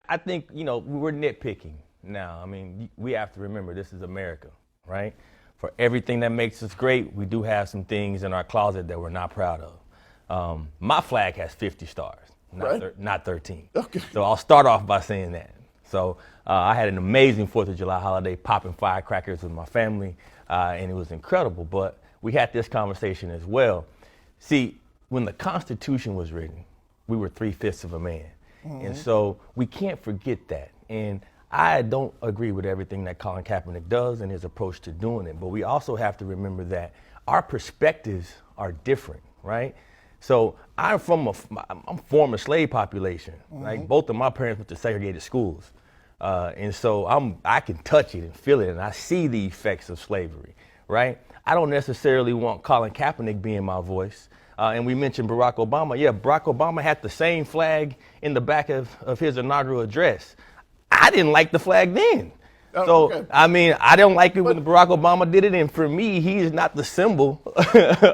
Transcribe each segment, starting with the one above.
I think, we're nitpicking now. I mean, we have to remember this is America, right? For everything that makes us great, we do have some things in our closet that we're not proud of. My flag has 50 stars, not 13. Okay. So I'll start off by saying that. So I had an amazing 4th of July holiday, popping firecrackers with my family, and it was incredible. But we had this conversation as well. See, when the Constitution was written, we were 3/5 of a man. And so we can't forget that. And I don't agree with everything that Colin Kaepernick does and his approach to doing it. But we also have to remember that our perspectives are different, right? So I'm former slave population. Like both of my parents went to segregated schools. And so I can touch it and feel it, and I see the effects of slavery, right? I don't necessarily want Colin Kaepernick being my voice. And we mentioned Barack Obama. Yeah, Barack Obama had the same flag in the back of his inaugural address. I didn't like the flag then. Okay. I mean, I don't like it when Barack Obama did it. And for me, he is not the symbol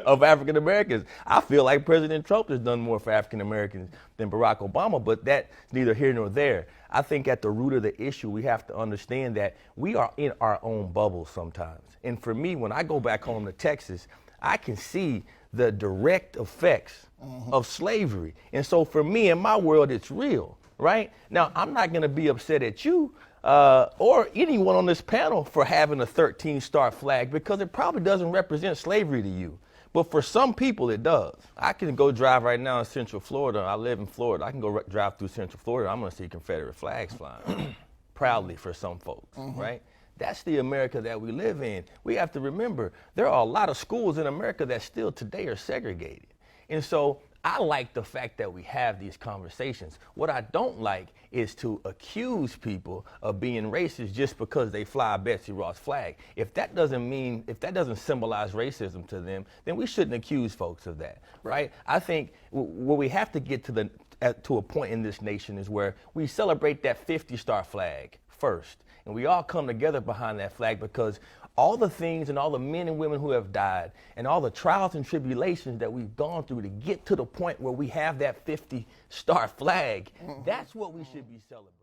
of African Americans. I feel like President Trump has done more for African Americans than Barack Obama, but that's neither here nor there. I think at the root of the issue, we have to understand that we are in our own bubbles sometimes. And for me, when I go back home to Texas, I can see the direct effects of slavery. And so for me, in my world, it's real, right? Now, I'm not going to be upset at you or anyone on this panel for having a 13-star flag, because it probably doesn't represent slavery to you. But for some people, it does. I can go drive right now in Central Florida. I live in Florida. I can go drive through Central Florida. I'm going to see Confederate flags flying proudly for some folks, right? That's the America that we live in. We have to remember there are a lot of schools in America that still today are segregated. And so I like the fact that we have these conversations. What I don't like is to accuse people of being racist just because they fly a Betsy Ross flag. If that doesn't symbolize racism to them, then we shouldn't accuse folks of that, right? I think what we have to get to a point in this nation is where we celebrate that 50-star flag first. And we all come together behind that flag, because all the things and all the men and women who have died and all the trials and tribulations that we've gone through to get to the point where we have that 50-star flag, that's what we should be celebrating.